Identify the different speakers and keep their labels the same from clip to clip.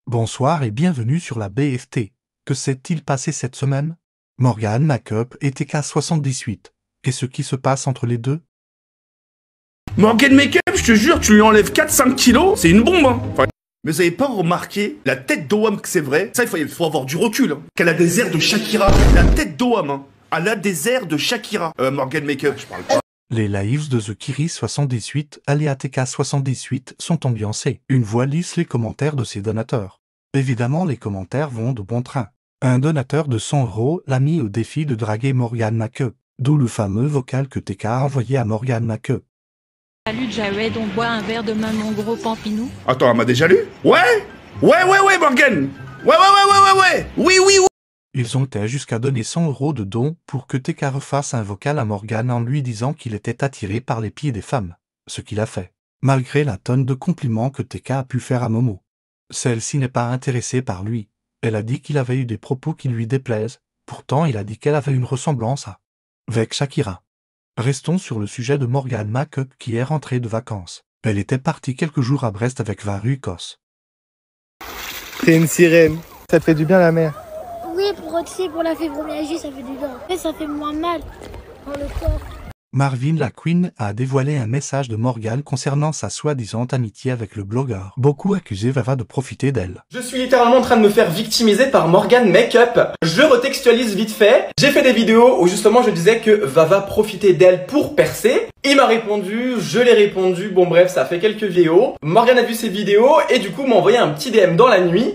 Speaker 1: Bonsoir et bienvenue sur la BFT. Que s'est-il passé cette semaine? Morgan Makeup et TK78. Qu'est-ce qui se passe entre les deux?
Speaker 2: Morgan Makeup, je te jure, tu lui enlèves 4-5 kilos, c'est une bombe, hein. Mais vous avez pas remarqué la tête d'Oham que c'est vrai? Ça, il faut avoir du recul, hein. Qu'elle a des airs de Shakira. La tête d'Oham, hein. Elle a des airs de Shakira. Morgan Makeup, je parle pas.
Speaker 1: Les lives de The Kiri 78 alias TK78 sont ambiancés. Une voix lisse les commentaires de ses donateurs. Évidemment, les commentaires vont de bon train. Un donateur de 100 € l'a mis au défi de draguer Morgan Makeup, d'où le fameux vocal que TK a envoyé à Morgan Makeup.
Speaker 3: Salut Jared, on boit un verre de main mon gros pampinou.
Speaker 2: Attends, elle m'a déjà lu? Ouais, Morgan. Ouais. Oui.
Speaker 1: Ils ont été jusqu'à donner 100 € de dons pour que TK refasse un vocal à Morgan en lui disant qu'il était attiré par les pieds des femmes, ce qu'il a fait, malgré la tonne de compliments que TK a pu faire à Momo. Celle-ci n'est pas intéressée par lui. Elle a dit qu'il avait eu des propos qui lui déplaisent, pourtant il a dit qu'elle avait une ressemblance avec Shakira. Restons sur le sujet de Morgan Makeup qui est rentrée de vacances. Elle était partie quelques jours à Brest avec Varukos.
Speaker 4: T'es une sirène, ça te fait du bien la mer.
Speaker 5: Oui, pour la fibromyalgie, ça fait du bien. Et ça fait moins mal dans le corps.
Speaker 1: Marvin la Queen a dévoilé un message de Morgan concernant sa soi-disant amitié avec le blogueur. Beaucoup accusaient Vava de profiter d'elle.
Speaker 6: Je suis littéralement en train de me faire victimiser par Morgan Makeup. Je retextualise vite fait. J'ai fait des vidéos où justement je disais que Vava profitait d'elle pour percer. Il m'a répondu, je l'ai répondu, bon bref, ça fait quelques vidéos. Morgan a vu ces vidéos et du coup m'a envoyé un petit DM dans la nuit.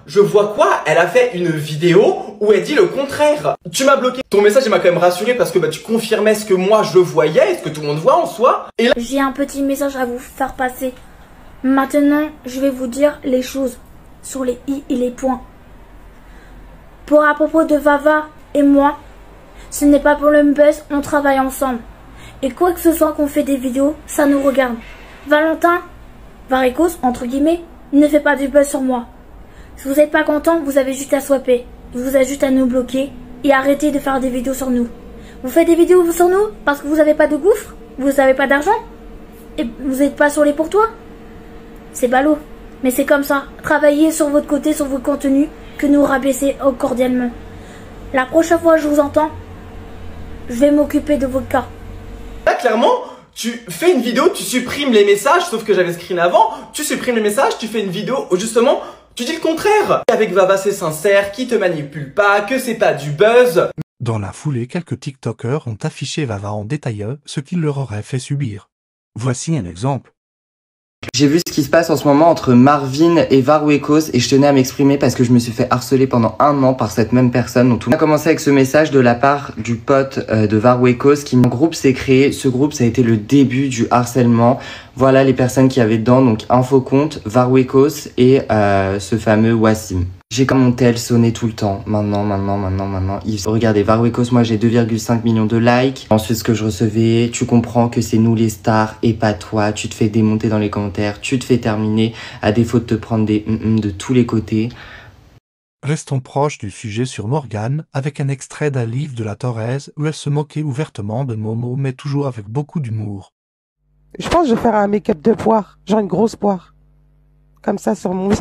Speaker 6: Je vois quoi? Elle a fait une vidéo où elle dit le contraire. Tu m'as bloqué. Ton message il m'a quand même rassuré parce que tu confirmais ce que moi je voyais, ce que tout le monde voit en soi. Et là...
Speaker 5: J'ai un petit message à vous faire passer. Maintenant, je vais vous dire les choses sur les i et les points. À propos de Vava et moi, ce n'est pas pour le buzz, on travaille ensemble. Et quoi que ce soit qu'on fait des vidéos, ça nous regarde. Valentin, Varicos, entre guillemets, ne fait pas du buzz sur moi. Si vous n'êtes pas content, vous avez juste à swapper. Vous avez juste à nous bloquer et arrêter de faire des vidéos sur nous. Vous faites des vidéos sur nous parce que vous n'avez pas de gouffre, vous n'avez pas d'argent et vous n'êtes pas sur les pour toi. C'est ballot, mais c'est comme ça. Travaillez sur votre côté, sur vos contenus, que nous rabaissez cordialement. La prochaine fois que je vous entends, je vais m'occuper de votre cas.
Speaker 6: Là, clairement, tu fais une vidéo, tu supprimes les messages, sauf que j'avais screen avant. Tu supprimes les messages, tu fais une vidéo où justement... Tu dis le contraire. Avec Vava c'est sincère, qui te manipule pas, que c'est pas du buzz.
Speaker 1: Dans la foulée, quelques TikTokers ont affiché Vava en détail ce qu'il leur aurait fait subir. Voici un exemple.
Speaker 7: J'ai vu ce qui se passe en ce moment entre Marvin et Varwekos et je tenais à m'exprimer parce que je me suis fait harceler pendant 1 an par cette même personne. Donc, tout a commencé avec ce message de la part du pote de Varwekos qui, mon groupe s'est créé. Ce groupe, ça a été le début du harcèlement. Voilà les personnes qui avaient dedans, donc Infocompte, Varwekos et ce fameux Wassim. J'ai comme mon tel sonné tout le temps. Maintenant. Regardez, Varwekos, moi j'ai 2,5 millions de likes. Ensuite, ce que je recevais, tu comprends que c'est nous les stars et pas toi. Tu te fais démonter dans les commentaires, tu te fais terminer à défaut de te prendre des de tous les côtés.
Speaker 1: Restons proches du sujet sur Morgan avec un extrait d'un livre de la Thorez où elle se moquait ouvertement de Momo mais toujours avec beaucoup d'humour.
Speaker 4: Je pense que je vais faire un make-up de poire, genre une grosse poire. Comme ça sur mon...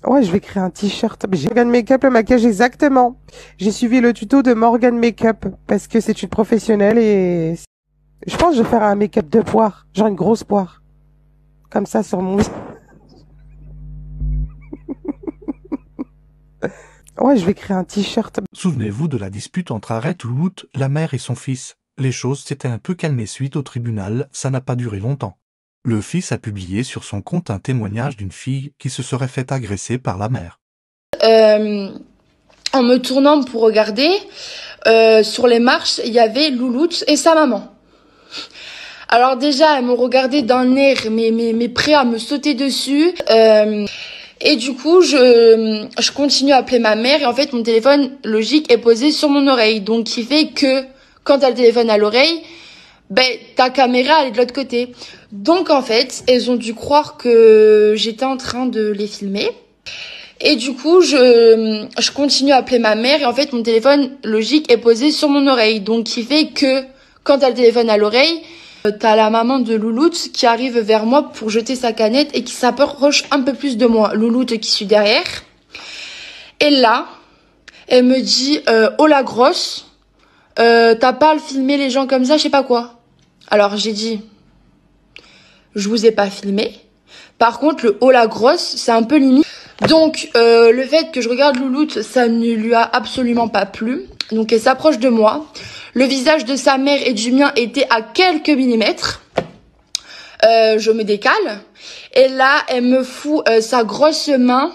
Speaker 4: Ouais, je vais créer un t-shirt. J'ai Morgan Makeup, le maquillage exactement. J'ai suivi le tuto de Morgan Makeup parce que c'est une professionnelle et... Je pense que je vais faire un make-up de poire, genre une grosse poire. Comme ça sur mon... Ouais, je vais créer un t-shirt.
Speaker 1: Souvenez-vous de la dispute entre Arrête Wood, la mère et son fils. Les choses s'étaient un peu calmées suite au tribunal, ça n'a pas duré longtemps. Le fils a publié sur son compte un témoignage d'une fille qui se serait fait agresser par la mère.
Speaker 8: En me tournant pour regarder, sur les marches, il y avait Louloute et sa maman. Alors déjà, elles m'ont regardé d'un air, mais prêt à me sauter dessus. Et du coup, je continue à appeler ma mère et en fait, mon téléphone, logique, est posé sur mon oreille. Donc, qui fait que quand t'as le téléphone à l'oreille, ta caméra, elle est de l'autre côté. Donc, en fait, elles ont dû croire que j'étais en train de les filmer. Et du coup, je continue à appeler ma mère et en fait, mon téléphone, logique, est posé sur mon oreille. Donc, qui fait que quand t'as le téléphone à l'oreille, t'as la maman de Louloute qui arrive vers moi pour jeter sa canette et qui s'approche un peu plus de moi. Louloute qui suit derrière. Et là, elle me dit « Oh la grosse, t'as pas à filmer les gens comme ça, je sais pas quoi. » Alors, j'ai dit « Je vous ai pas filmé. Par contre, le « Oh la grosse », c'est un peu limite. » Donc, le fait que je regarde Louloute, ça ne lui a absolument pas plu. Donc, elle s'approche de moi. Le visage de sa mère et du mien était à quelques millimètres. Je me décale. Et là, elle me fout sa grosse main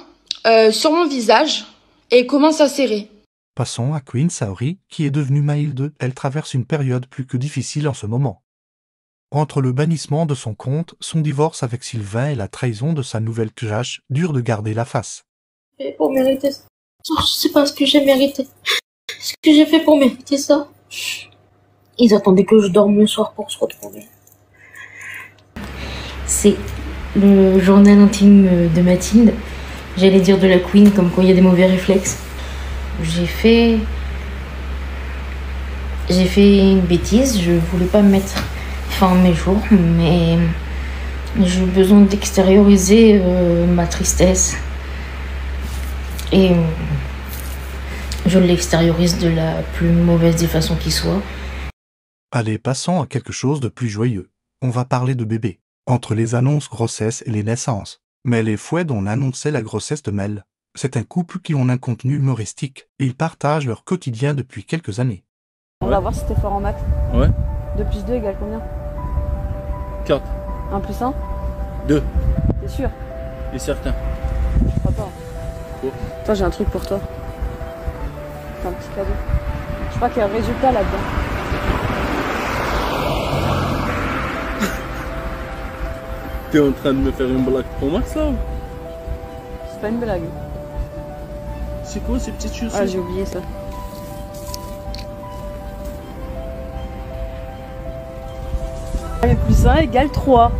Speaker 8: sur mon visage et commence à serrer.
Speaker 1: Passons à Queen Saori, qui est devenue Maïlde. Elle traverse une période plus que difficile en ce moment. Entre le bannissement de son compte, son divorce avec Sylvain et la trahison de sa nouvelle crush, dur de garder la face.
Speaker 9: Et pour mériter ça, je sais pas ce que j'ai mérité. Ce que j'ai fait pour mériter ça. Ils attendaient que je dorme le soir pour se retrouver.
Speaker 10: C'est le journal intime de Mathilde. J'allais dire de la Queen, comme quand il y a des mauvais réflexes. J'ai fait une bêtise, je voulais pas mettre fin à mes jours, mais j'ai eu besoin d'extérioriser ma tristesse. Et je l'extériorise de la plus mauvaise des façons qui soit.
Speaker 1: Allez, passons à quelque chose de plus joyeux. On va parler de bébé. Entre les annonces grossesse et les naissances. Mel et Foued ont annoncé la grossesse de Mel. C'est un couple qui ont un contenu humoristique. Et ils partagent leur quotidien depuis quelques années.
Speaker 11: On va voir si t'es fort en maths.
Speaker 12: Ouais.
Speaker 11: 2 plus 2 égale combien?
Speaker 12: 4.
Speaker 11: 1 plus 1?
Speaker 12: 2.
Speaker 11: T'es sûr?
Speaker 12: Et certain.
Speaker 11: Je crois pas.
Speaker 12: Oh.
Speaker 11: Toi, j'ai un truc pour toi. C'est un petit cadeau. Je crois qu'il y a un résultat là-dedans.
Speaker 12: T'es en train de me faire une blague pour moi, ça?
Speaker 11: C'est pas une blague.
Speaker 12: C'est quoi ces petites choses?
Speaker 11: Ah, j'ai oublié ça. Plus 1 égale 3.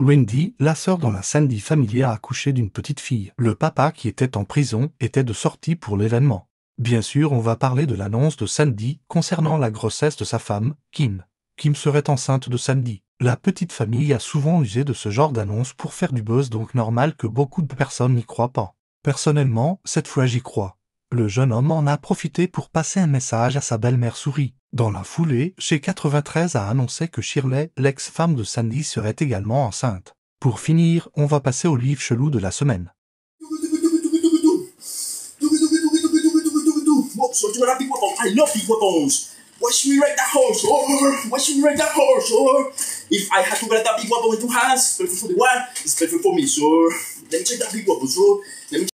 Speaker 1: Wendy, la sœur dans la Sandy Family, a accouché d'une petite fille. Le papa, qui était en prison, était de sortie pour l'événement. Bien sûr, on va parler de l'annonce de Sandy concernant la grossesse de sa femme, Kim. Kim serait enceinte de Sandy. La petite famille a souvent usé de ce genre d'annonce pour faire du buzz, donc normal que beaucoup de personnes n'y croient pas. Personnellement, cette fois j'y crois. Le jeune homme en a profité pour passer un message à sa belle-mère Souris. Dans la foulée, Chez 93 a annoncé que Shirley, l'ex-femme de Sandy, serait également enceinte. Pour finir, on va passer au livre chelou de la semaine.
Speaker 2: So do I big weapon? I love big weapons. Why should we ride that horse? Oh, why should we ride that horse? Oh, if I had to grab that big weapon with 2 hands, it's perfect for the one, it's perfect for me. So let me check that big weapon. So let me